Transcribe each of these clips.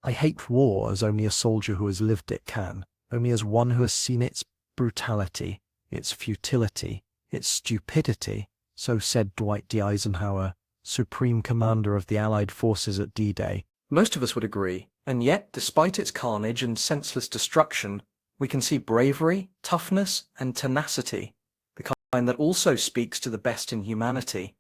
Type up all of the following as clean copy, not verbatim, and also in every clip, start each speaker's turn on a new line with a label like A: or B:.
A: I hate war as only a soldier who has lived it can, only as one who has seen its brutality, its futility, its stupidity, so said Dwight D. Eisenhower, Supreme Commander of the Allied forces at D-Day. Most of us would agree, and yet, despite its carnage and senseless destruction, we can see bravery, toughness, and tenacity, the kind that also speaks to the best in humanity.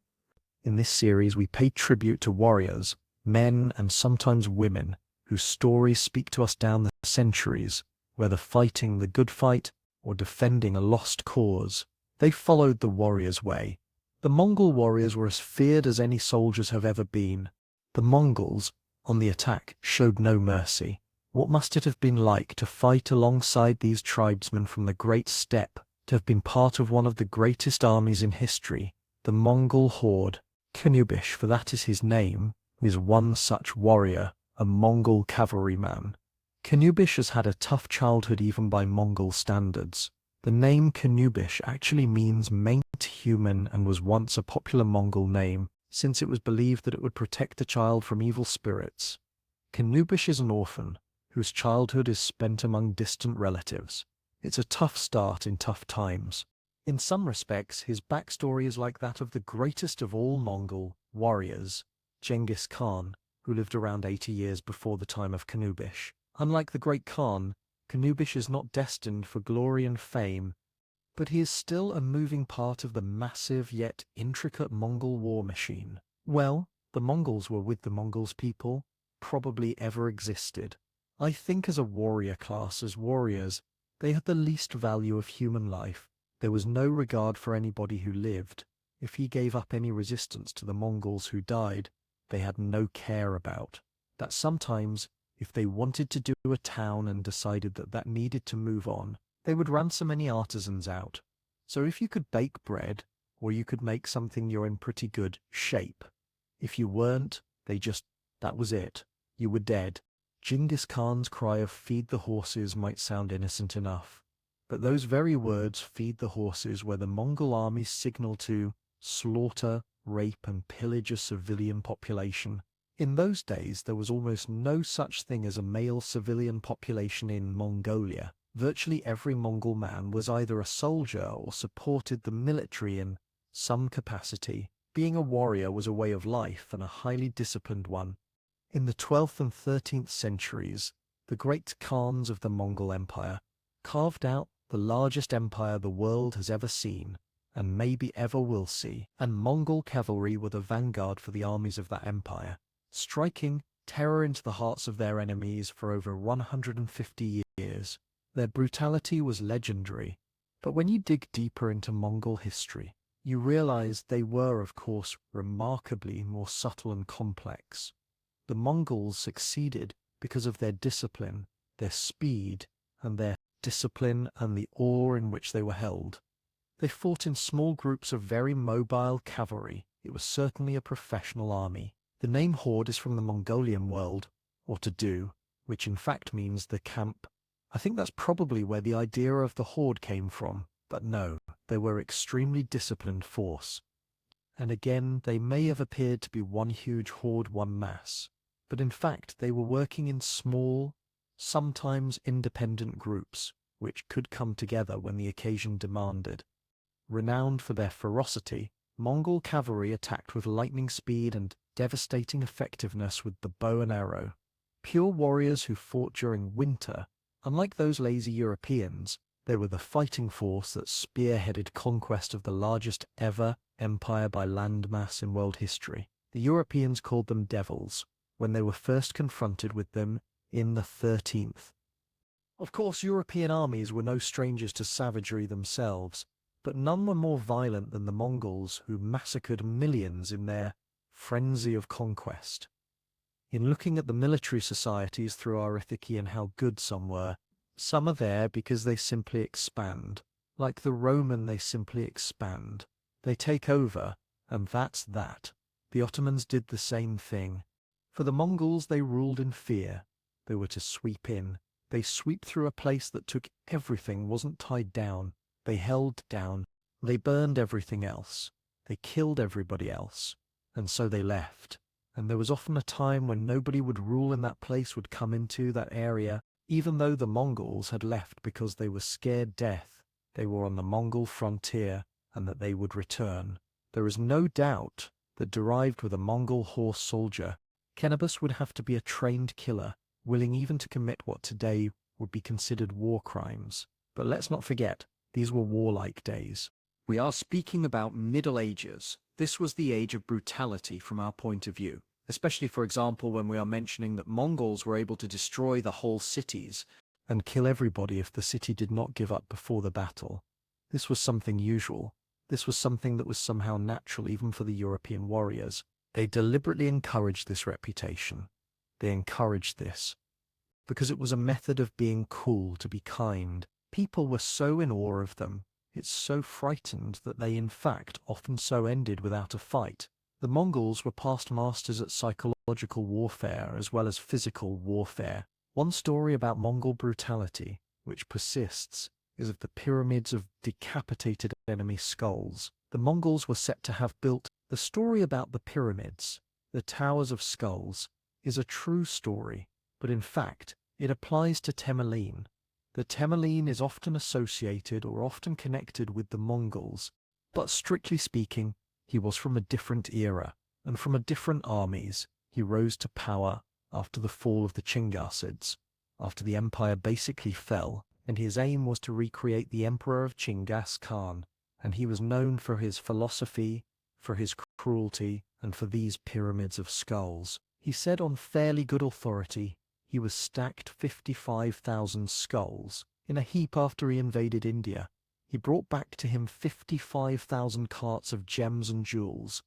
A: In this series, we pay tribute to warriors, men and sometimes women, whose stories speak to us down the centuries, whether fighting the good fight or defending a lost cause. They followed the warrior's way. The Mongol warriors were as feared as any soldiers have ever been. The Mongols, on the attack, showed no mercy. What must it have been like to fight alongside these tribesmen from the Great Steppe, to have been part of one of the greatest armies in history, the Mongol Horde? Qanabish, for that is his name, is one such warrior, a Mongol cavalryman. Qanabish has had a tough childhood even by Mongol standards. The name Qanabish actually means maint human and was once a popular Mongol name, since it was believed that it would protect the child from evil spirits. Qanabish is an orphan, whose childhood is spent among distant relatives. It's a tough start in tough times. In some respects, his backstory is like that of the greatest of all Mongol warriors, Genghis Khan, who lived around 80 years before the time of Qanabish. Unlike the great Khan, Qanabish is not destined for glory and fame, but he is still a moving part of the massive yet intricate Mongol war machine. Well, the Mongols were with the Mongols people probably ever existed. I think as a warrior class, as warriors, they had the least value of human life. There was no regard for anybody who lived. If he gave up any resistance to the Mongols who died, they had no care about. That sometimes, if they wanted to do a town and decided that that needed to move on, they would ransom any artisans out. So if you could bake bread, or you could make something, you're in pretty good shape. If you weren't, that was it. You were dead. Genghis Khan's cry of "feed the horses" might sound innocent enough, but those very words, "feed the horses," were the Mongol army's signal to slaughter, rape, and pillage a civilian population. In those days, there was almost no such thing as a male civilian population in Mongolia. Virtually every Mongol man was either a soldier or supported the military in some capacity. Being a warrior was a way of life, and a highly disciplined one. In the 12th and 13th centuries, the great Khans of the Mongol Empire carved out the largest empire the world has ever seen, and maybe ever will see, and Mongol cavalry were the vanguard for the armies of that empire, striking terror into the hearts of their enemies for over 150 years. Their brutality was legendary, but when you dig deeper into Mongol history, you realize they were, of course, remarkably more subtle and complex. The Mongols succeeded because of their discipline, their speed, and their discipline and the awe in which they were held. They fought in small groups of very mobile cavalry. It was certainly a professional army. The name Horde is from the Mongolian world, or to do, which in fact means the camp. I think that's probably where the idea of the Horde came from, but no, they were extremely disciplined force. And again, they may have appeared to be one huge horde, one mass, but in fact they were working in small, sometimes independent groups, which could come together when the occasion demanded. Renowned for their ferocity, Mongol cavalry attacked with lightning speed and devastating effectiveness with the bow and arrow. Pure warriors who fought during winter, unlike those lazy Europeans, they were the fighting force that spearheaded conquest of the largest ever empire by landmass in world history. The Europeans called them devils when they were first confronted with them in the 13th. Of course, European armies were no strangers to savagery themselves, but none were more violent than the Mongols, who massacred millions in their frenzy of conquest. In looking at the military societies through our Ithiki and how good some were, some are there because they simply expand. Like the Roman, they simply expand. They take over, and that's that. The Ottomans did the same thing. For the Mongols, they ruled in fear. They were to sweep in. They sweep through a place that took everything, wasn't tied down. They held down. They burned everything else. They killed everybody else. And so they left. and there was often a time when nobody would rule in that place would come into that area, even though the Mongols had left because they were scared death. They were on the Mongol frontier, and that they would return. There is no doubt that derived with a Mongol horse soldier, Qanabish would have to be a trained killer, willing even to commit what today would be considered war crimes. But let's not forget, these were warlike days. We are speaking about Middle Ages. This was the age of brutality from our point of view, especially, for example, when we are mentioning that Mongols were able to destroy the whole cities and kill everybody if the city did not give up before the battle. This was something usual. This was something that was somehow natural even for the European warriors. They deliberately encouraged this reputation. They encouraged this because it was a method of being cool, to be kind. People were so in awe of them. It's so frightened that they in fact often so ended without a fight. The Mongols were past masters at psychological warfare as well as physical warfare. One story about Mongol brutality, which persists, is of the pyramids of decapitated enemy skulls. The Mongols were said to have built. The story about the pyramids, the towers of skulls, is a true story, but in fact it applies to Temujin. The Temujin is often associated or often connected with the Mongols, but strictly speaking, he was from a different era, and from a different armies. He rose to power after the fall of the Chinggisids, after the empire basically fell, and his aim was to recreate the emperor of Genghis Khan, and he was known for his philosophy, for his cruelty, and for these pyramids of skulls. He said on fairly good authority he was stacked 55,000 skulls in a heap after he invaded India. He brought back to him 55,000 carts of gems and jewels,